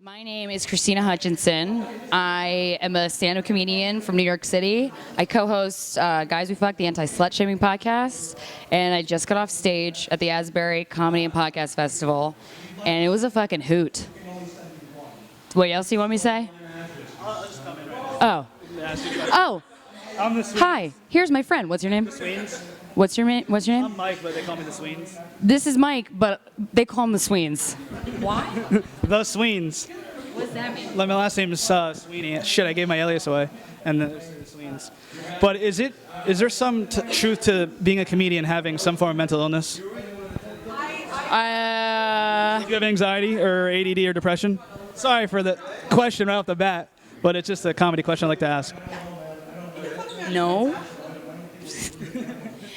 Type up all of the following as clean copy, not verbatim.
My name is Krystyna Hutchinson. I am a stand-up comedian from New York City. I co-host Guys We Fuck, the anti-slut-shaming podcast, and I just got off stage at the Asbury Comedy and Podcast Festival, and it was a fucking hoot. What else do you want me to say? Oh. Oh. I'm the Sweens. Hi. Here's my friend. What's your name? The Sweens. What's your name? I'm Mike, but they call me the Sweens. This is Mike, but they call him the Sweens. Why? The Sweens. What does that mean? My last name is Sweeney. Shit, I gave my alias away. And the Sweens. But is there some truth to being a comedian having some form of mental illness? Do you have anxiety or ADD or depression? Sorry for the question right off the bat, but it's just a comedy question I like to ask. No.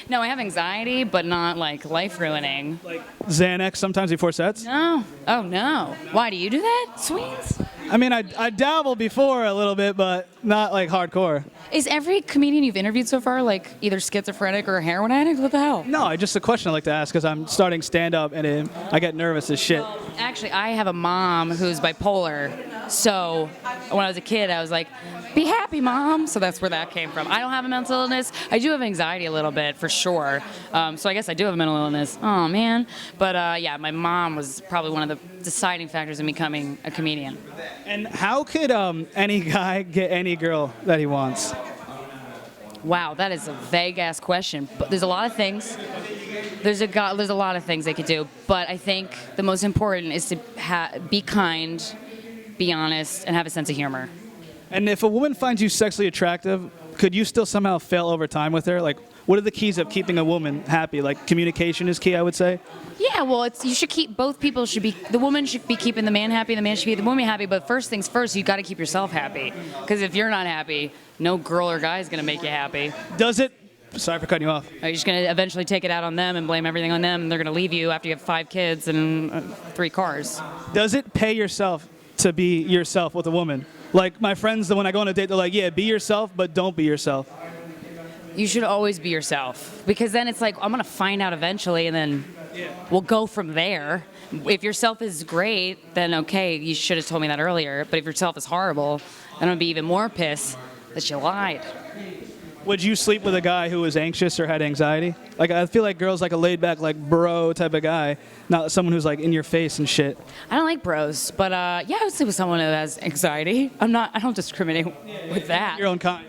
No, I have anxiety, but not like life-ruining. Like Xanax sometimes before sets? No. Oh, no. Why, do you do that, Sweens? I mean, I dabbled before a little bit, but not like hardcore. Is every comedian you've interviewed so far like either schizophrenic or a heroin addict? What the hell? No, it's just a question I like to ask because I'm starting stand-up and I get nervous as shit. Actually, I have a mom who's bipolar, so when I was a kid, I was like, be happy, Mom. So that's where that came from. I don't have a mental illness. I do have anxiety a little bit, for sure. So I guess I do have a mental illness. Oh, man. But yeah, my mom was probably one of the deciding factors in becoming a comedian. And how could any guy get any girl that he wants? Wow, that is a vague-ass question. But there's a lot of things. There's a lot of things they could do. But I think the most important is to be kind, be honest, and have a sense of humor. And if a woman finds you sexually attractive, could you still somehow fail over time with her? Like, what are the keys of keeping a woman happy? Like, communication is key, I would say. Yeah, well, you should keep, both people should be, the woman should be keeping the man happy, the man should be the woman happy, but first things first, you got to keep yourself happy. Because if you're not happy, no girl or guy is going to make you happy. Does it, sorry for cutting you off. Are you just going to eventually take it out on them and blame everything on them, and they're going to leave you after you have 5 kids and 3 cars? Does it pay yourself to be yourself with a woman? Like, my friends, when I go on a date, they're like, yeah, be yourself, but don't be yourself. You should always be yourself, because then it's like, I'm going to find out eventually, and then we'll go from there. If yourself is great, then okay, you should have told me that earlier. But if yourself is horrible, then I'm going to be even more pissed that you lied. Would you sleep with a guy who was anxious or had anxiety? Like, I feel like girls like a laid-back, like, bro type of guy, not someone who's, like, in your face and shit. I don't like bros, but yeah, I would sleep with someone who has anxiety. I don't discriminate with that. Your own kind.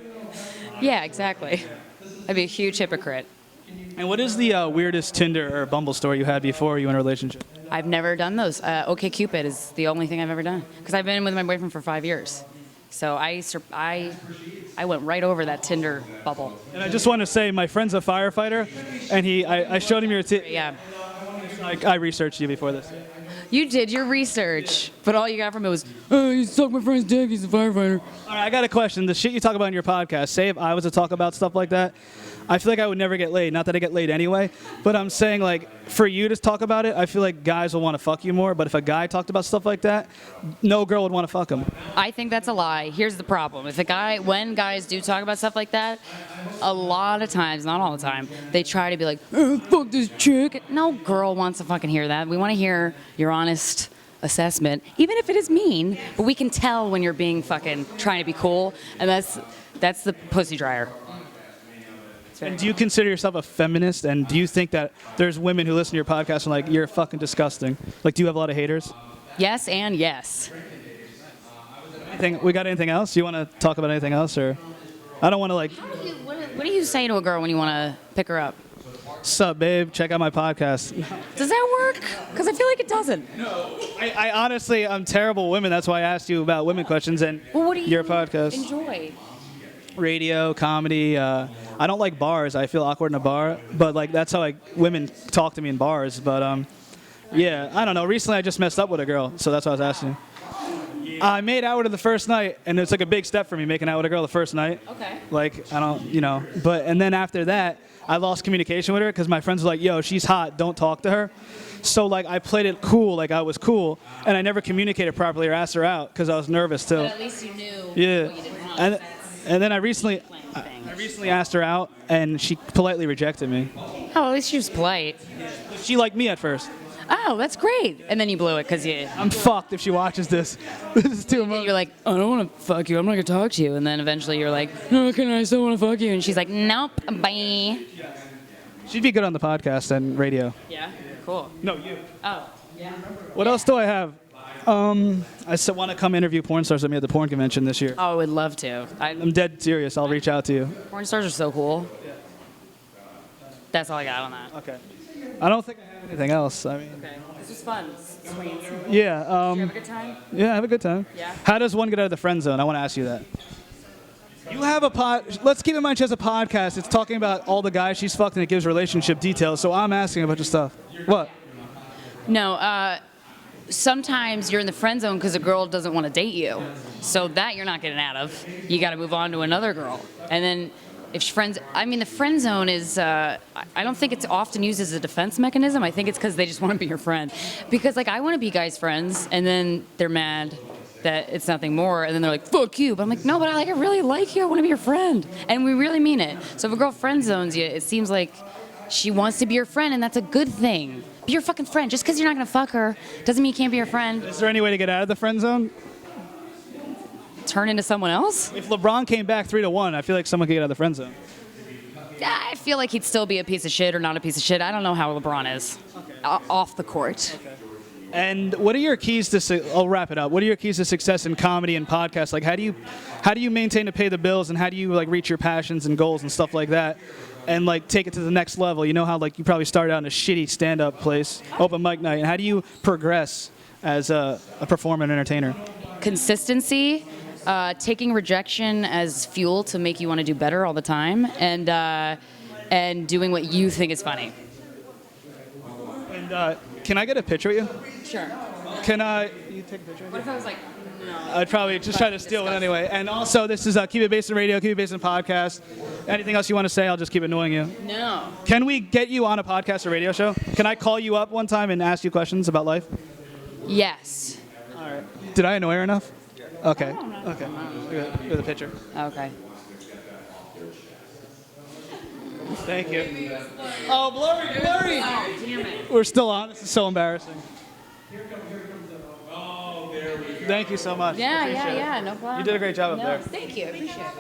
Yeah, exactly. I'd be a huge hypocrite. And what is the weirdest Tinder or Bumble story you had before you were in a relationship? I've never done those. OkCupid is the only thing I've ever done, because I've been with my boyfriend for 5 years. So I went right over that Tinder bubble. And I just want to say, my friend's a firefighter, and I showed him your Yeah. I researched you before this. You did your research, but all you got from it was, oh, you suck my friend's dick, he's a firefighter. All right, I got a question. The shit you talk about in your podcast, say if I was to talk about stuff like that, I feel like I would never get laid. Not that I get laid anyway, but I'm saying, like, for you to talk about it, I feel like guys will want to fuck you more, but if a guy talked about stuff like that, no girl would want to fuck him. I think that's a lie. Here's the problem. When guys do talk about stuff like that, a lot of times, not all the time, they try to be like, oh, fuck this chick. No girl wants to fucking hear that. We want to hear your honest assessment, even if it is mean, but we can tell when you're being fucking trying to be cool, and that's the pussy dryer. And do you consider yourself a feminist, and do you think that there's women who listen to your podcast and like, you're fucking disgusting? Like, do you have a lot of haters? Yes and yes. We got anything else? You want to talk about anything else, or I don't want to like. What do you say to a girl when you want to pick her up? Sup, babe? Check out my podcast. Does that work? Because I feel like it doesn't. No. I honestly, I'm terrible with women. That's why I asked you about women questions and what do you your podcast. Enjoy? Radio, comedy. I don't like bars. I feel awkward in a bar, but like that's how like women talk to me in bars. But yeah, I don't know. Recently, I just messed up with a girl, so that's what I was asking. I made out with her the first night, and it's like a big step for me making out with a girl the first night. Okay. Like I don't, and then after that, I lost communication with her because my friends were like, "Yo, she's hot. Don't talk to her." So like I played it cool, like I was cool, and I never communicated properly or asked her out because I was nervous too. But at least you knew. Yeah. What you didn't want. And then I recently asked her out, and she politely rejected me. Oh, at least she was polite. She liked me at first. oh, that's great. And then you blew it because I'm fucked if she watches this. This is too much. you're like, I don't want to fuck you. I'm not going to talk to you. And then eventually you're like, no, I still want to fuck you. And she's like, nope, bye. She'd be good on the podcast and radio. Yeah, cool. No, you. Oh, yeah. What else do I have? I still want to come interview porn stars with me at the porn convention this year. Oh, I would love to. I'm dead serious. I'll reach out to you. Porn stars are so cool. That's all I got on that. Okay. I don't think I have anything else. I mean, Okay. This was fun. Sweet. yeah. You have a good time? Yeah, have a good time. Yeah. How does one get out of the friend zone? I want to ask you that. You have a pod. Let's keep in mind she has a podcast. It's talking about all the guys she's fucked and it gives relationship details. So I'm asking a bunch of stuff. What? No, sometimes you're in the friend zone because a girl doesn't want to date you. So that you're not getting out of. You got to move on to another girl. And then if she the friend zone is, I don't think it's often used as a defense mechanism. I think it's because they just want to be your friend. Because, like, I want to be guys' friends, and then they're mad that it's nothing more, and then they're like, fuck you. But I'm like, no, but I really like you. I want to be your friend. And we really mean it. So if a girl friend zones you, it seems like she wants to be your friend, and that's a good thing. Be your fucking friend. Just because you're not going to fuck her doesn't mean you can't be your friend. Is there any way to get out of the friend zone? Turn into someone else? If LeBron came back 3-1, I feel like someone could get out of the friend zone. I feel like he'd still be a piece of shit or not a piece of shit. I don't know how LeBron is off the court. Okay. And what are your keys to? I'll wrap it up. What are your keys to success in comedy and podcasts? Like, how do you maintain to pay the bills, and how do you like reach your passions and goals and stuff like that, and like take it to the next level? You know how like you probably started out in a shitty stand-up place, open mic night, and how do you progress as a performer and entertainer? Consistency, taking rejection as fuel to make you want to do better all the time, and doing what you think is funny. And can I get a picture with you? Sure. Can you take a picture? What if I was like, no? I'd probably just try to steal it anyway. And also, this is Keep It Basement Radio, Keep It Basement podcast. Anything else you want to say? I'll just keep annoying you. No. Can we get you on a podcast or radio show? Can I call you up one time and ask you questions about life? Yes. All right. Did I annoy her enough? Okay. Okay. Look at the picture. Okay. Thank you. Oh, blurry. Oh, damn it. We're still on. This is so embarrassing. Thank you so much. Yeah, Appreciate it. no problem. You did a great job up No, there. thank you. I appreciate it.